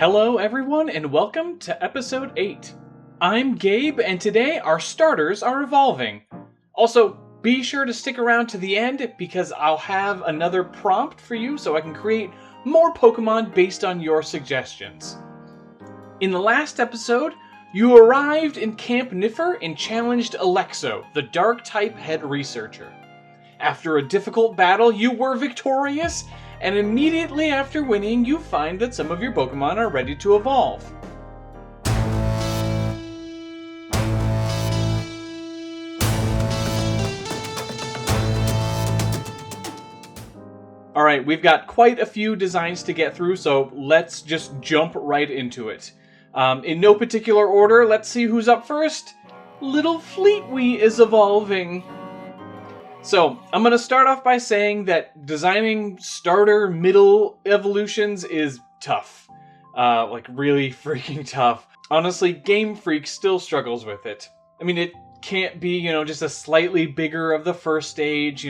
Hello everyone and welcome to episode 8. I'm Gabe and today our starters are evolving. Also, be sure to stick around to the end because I'll have another prompt for you so I can create more Pokemon based on your suggestions. In the last episode, you arrived in Camp Niffer and challenged Alexo, the Dark-type head researcher. After a difficult battle, you were victorious, and immediately after winning, you find that some of your Pokemon are ready to evolve. Alright, we've got quite a few designs to get through, so let's just jump right into it. In no particular order, let's see who's up first. Little Fleetwee is evolving. So, I'm going to start off by saying that designing starter middle evolutions is tough. Really freaking tough. Honestly, Game Freak still struggles with it. I mean, it can't be, just a slightly bigger of the first stage,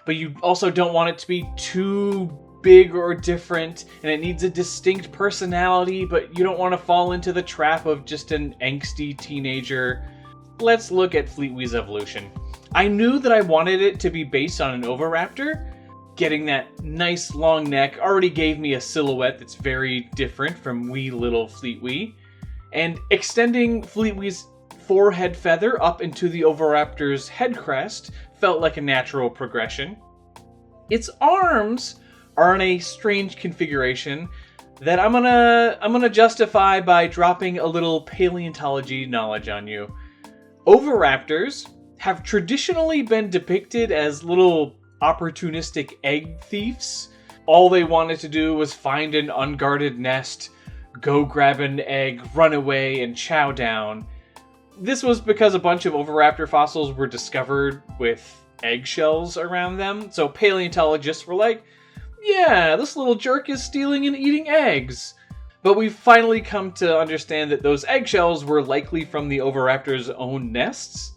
but you also don't want it to be too big or different, and it needs a distinct personality, but you don't want to fall into the trap of just an angsty teenager. Let's look at Fleetwee's evolution. I knew that I wanted it to be based on an Oviraptor. Getting that nice long neck already gave me a silhouette that's very different from wee little Fleetwee. And extending Fleetwee's forehead feather up into the Oviraptor's head crest felt like a natural progression. Its arms are in a strange configuration that I'm gonna justify by dropping a little paleontology knowledge on you. Oviraptors have traditionally been depicted as little opportunistic egg thieves. All they wanted to do was find an unguarded nest, go grab an egg, run away, and chow down. This was because a bunch of Oviraptor fossils were discovered with eggshells around them, so paleontologists were like, yeah, this little jerk is stealing and eating eggs. But we've finally come to understand that those eggshells were likely from the Oviraptor's own nests.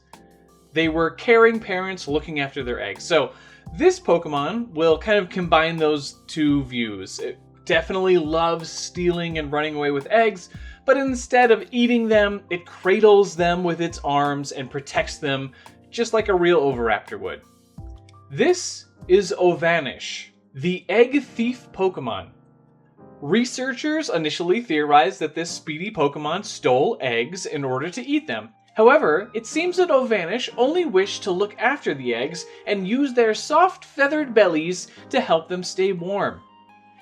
They were caring parents looking after their eggs. So this Pokemon will kind of combine those two views. It definitely loves stealing and running away with eggs, but instead of eating them, it cradles them with its arms and protects them just like a real Oviraptor would. This is Ovanish, the egg thief Pokemon. Researchers initially theorized that this speedy Pokemon stole eggs in order to eat them. However, it seems that Ovanish only wished to look after the eggs and use their soft feathered bellies to help them stay warm.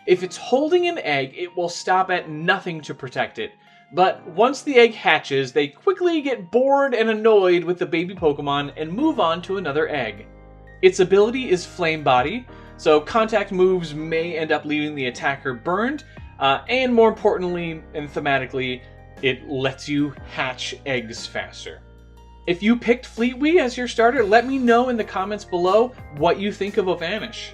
If it's holding an egg, it will stop at nothing to protect it. But once the egg hatches, they quickly get bored and annoyed with the baby Pokemon and move on to another egg. Its ability is Flame Body, so contact moves may end up leaving the attacker burned, and more importantly and thematically, it lets you hatch eggs faster. If you picked Fleetwee as your starter, let me know in the comments below what you think of Ovanish.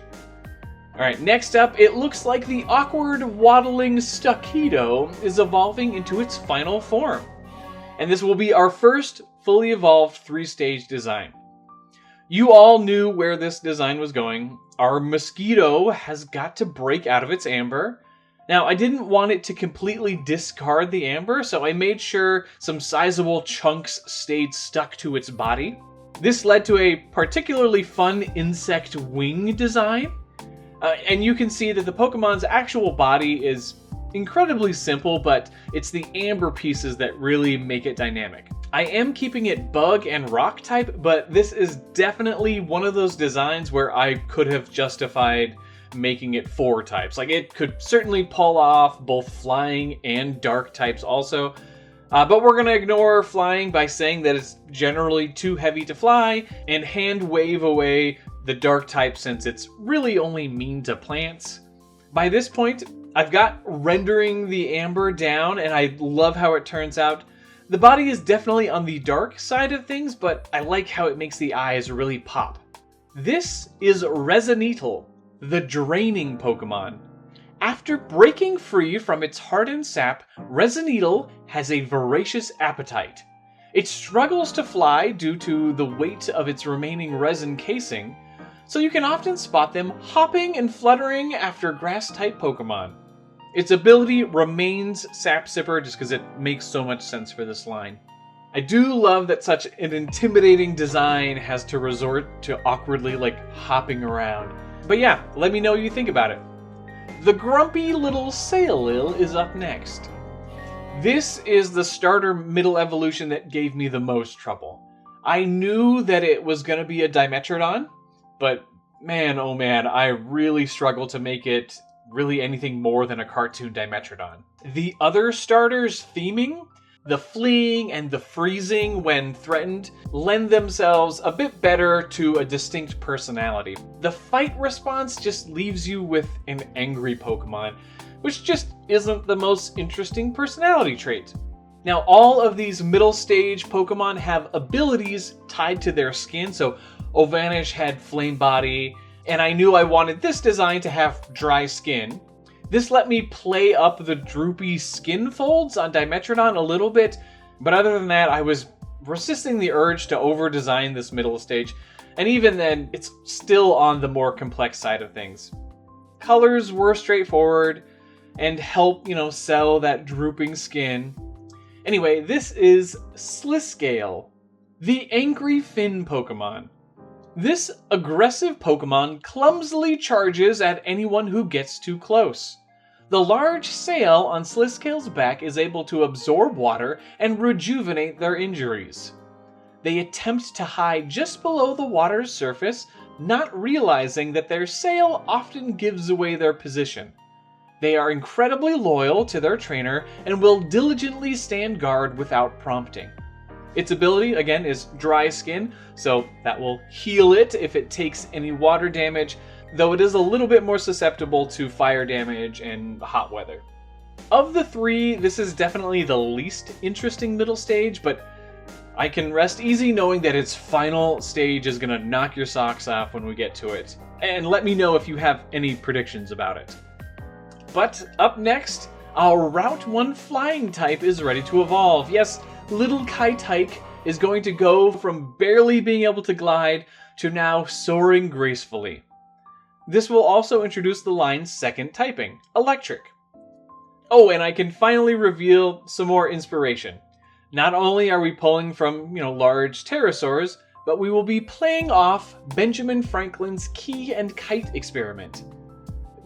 Alright, next up, it looks like the awkward waddling Stuckito is evolving into its final form. And this will be our first fully evolved 3-stage design. You all knew where this design was going. Our mosquito has got to break out of its amber. Now, I didn't want it to completely discard the amber, so I made sure some sizable chunks stayed stuck to its body. This led to a particularly fun insect wing design. And you can see that the Pokemon's actual body is incredibly simple, but it's the amber pieces that really make it dynamic. I am keeping it bug and rock type, but this is definitely one of those designs where I could have justified making it 4 types. Like, it could certainly pull off both flying and dark types also. But we're going to ignore flying by saying that it's generally too heavy to fly and hand wave away the dark type since it's really only mean to plants. By this point, I've got rendering the amber down and I love how it turns out. The body is definitely on the dark side of things, but I like how it makes the eyes really pop. This is Resineetle, the draining Pokemon. After breaking free from its hardened sap, Resineetle has a voracious appetite. It struggles to fly due to the weight of its remaining resin casing, so you can often spot them hopping and fluttering after grass-type Pokemon. Its ability remains Sap Sipper just because it makes so much sense for this line. I do love that such an intimidating design has to resort to awkwardly, hopping around. But yeah, let me know what you think about it. The grumpy little Sailil is up next. This is the starter middle evolution that gave me the most trouble. I knew that it was going to be a Dimetrodon, but man, oh man, I really struggled to make it really anything more than a cartoon Dimetrodon. The other starters' theming, the fleeing and the freezing when threatened, lend themselves a bit better to a distinct personality. The fight response just leaves you with an angry Pokemon, which just isn't the most interesting personality trait. Now, all of these middle stage Pokemon have abilities tied to their skin, so Ovanish had Flame Body, and I knew I wanted this design to have dry skin. This let me play up the droopy skin folds on Dimetrodon a little bit, but other than that, I was resisting the urge to over-design this middle stage, and even then, it's still on the more complex side of things. Colors were straightforward, and help, sell that drooping skin. Anyway, this is Sliscale, the angry fin Pokemon. This aggressive Pokemon clumsily charges at anyone who gets too close. The large sail on Sliscale's back is able to absorb water and rejuvenate their injuries. They attempt to hide just below the water's surface, not realizing that their sail often gives away their position. They are incredibly loyal to their trainer and will diligently stand guard without prompting. Its ability, again, is Dry Skin, so that will heal it if it takes any water damage, though it is a little bit more susceptible to fire damage and hot weather. Of the three, this is definitely the least interesting middle stage, but I can rest easy knowing that its final stage is going to knock your socks off when we get to it. And let me know if you have any predictions about it. But up next, our Route 1 flying type is ready to evolve. Yes, little Kitike is going to go from barely being able to glide to now soaring gracefully. This will also introduce the line's second typing, Electric. Oh, and I can finally reveal some more inspiration. Not only are we pulling from, large pterosaurs, but we will be playing off Benjamin Franklin's key and kite experiment.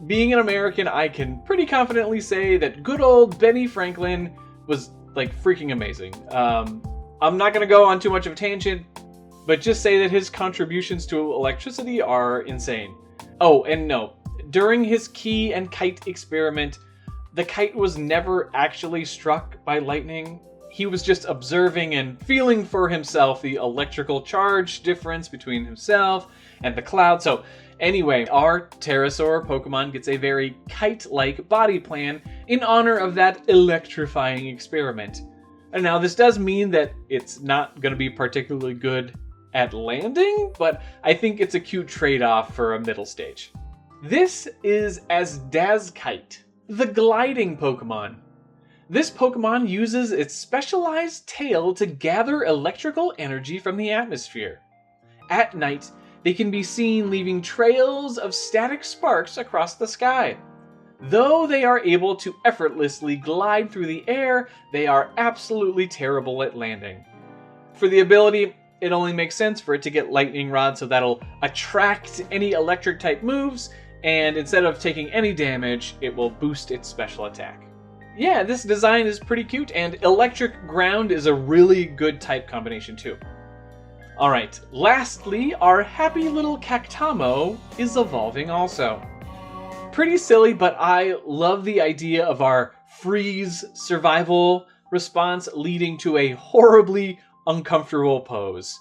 Being an American, I can pretty confidently say that good old Benny Franklin was, freaking amazing. I'm not going to go on too much of a tangent, but just say that his contributions to electricity are insane. Oh, and no, during his key and kite experiment, the kite was never actually struck by lightning. He was just observing and feeling for himself the electrical charge difference between himself and the cloud. So anyway, our pterosaur Pokemon gets a very kite-like body plan in honor of that electrifying experiment. And now this does mean that it's not going to be particularly good at landing, but I think it's a cute trade-off for a middle stage. This is Azdazkyte, the gliding Pokemon. This Pokemon uses its specialized tail to gather electrical energy from the atmosphere. At night, they can be seen leaving trails of static sparks across the sky. Though they are able to effortlessly glide through the air, they are absolutely terrible at landing. For the ability, it only makes sense for it to get Lightning Rod, so that'll attract any electric type moves, and instead of taking any damage, it will boost its special attack. Yeah, this design is pretty cute, and Electric Ground is a really good type combination too. Alright, lastly, our happy little Cactamo is evolving also. Pretty silly, but I love the idea of our freeze survival response leading to a horribly uncomfortable pose.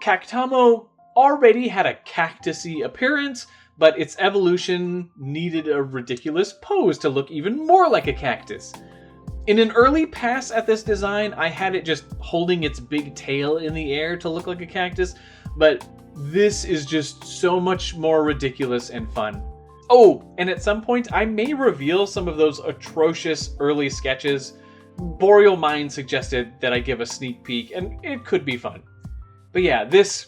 Cactamo already had a cactusy appearance, but its evolution needed a ridiculous pose to look even more like a cactus. In an early pass at this design, I had it just holding its big tail in the air to look like a cactus, but this is just so much more ridiculous and fun. Oh, and at some point, I may reveal some of those atrocious early sketches. Boreal Mind suggested that I give a sneak peek, and it could be fun. But yeah, this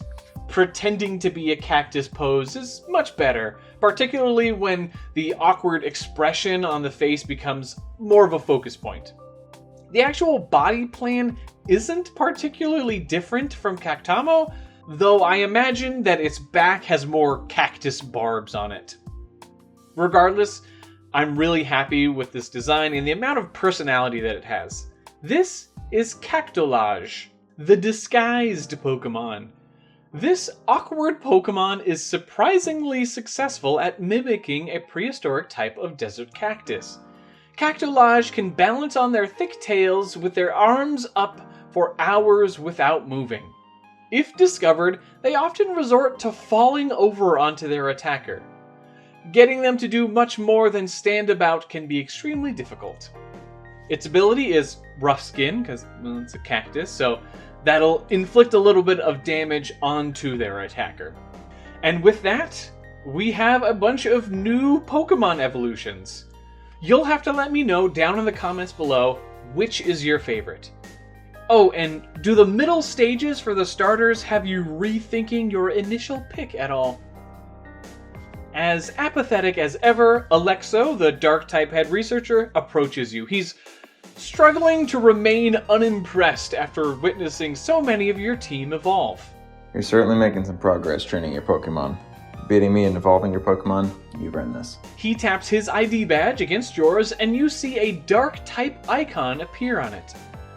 pretending to be a cactus pose is much better, particularly when the awkward expression on the face becomes more of a focus point. The actual body plan isn't particularly different from Cactamo, though I imagine that its back has more cactus barbs on it. Regardless, I'm really happy with this design and the amount of personality that it has. This is Cactolage, the disguised Pokémon. This awkward Pokémon is surprisingly successful at mimicking a prehistoric type of desert cactus. Cactolage can balance on their thick tails with their arms up for hours without moving. If discovered, they often resort to falling over onto their attacker. Getting them to do much more than stand about can be extremely difficult. Its ability is Rough Skin, because it's a cactus, so that'll inflict a little bit of damage onto their attacker. And with that, we have a bunch of new Pokemon evolutions. You'll have to let me know down in the comments below which is your favorite. Oh, and do the middle stages for the starters have you rethinking your initial pick at all? As apathetic as ever, Alexo, the Dark-type head researcher, approaches you. He's struggling to remain unimpressed after witnessing so many of your team evolve. You're certainly making some progress training your Pokemon. Beating me and evolving your Pokemon, you've earned this. He taps his ID badge against yours, and you see a Dark-type icon appear on it.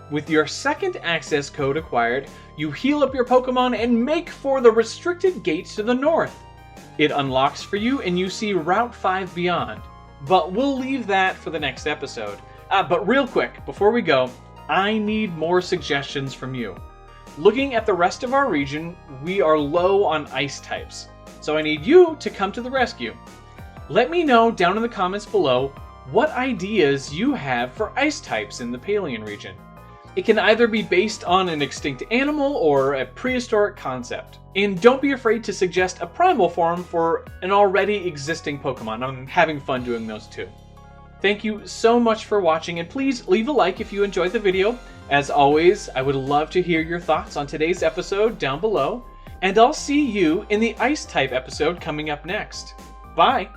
With your second access code acquired, you heal up your Pokemon and make for the restricted gate to the north. It unlocks for you, and you see Route 5 beyond. But we'll leave that for the next episode. But real quick, before we go, I need more suggestions from you. Looking at the rest of our region, we are low on ice types. So I need you to come to the rescue. Let me know down in the comments below what ideas you have for ice types in the Palean region. It can either be based on an extinct animal or a prehistoric concept. And don't be afraid to suggest a primal form for an already existing Pokemon. I'm having fun doing those too. Thank you so much for watching, and please leave a like if you enjoyed the video. As always, I would love to hear your thoughts on today's episode down below, and I'll see you in the Ice type episode coming up next. Bye!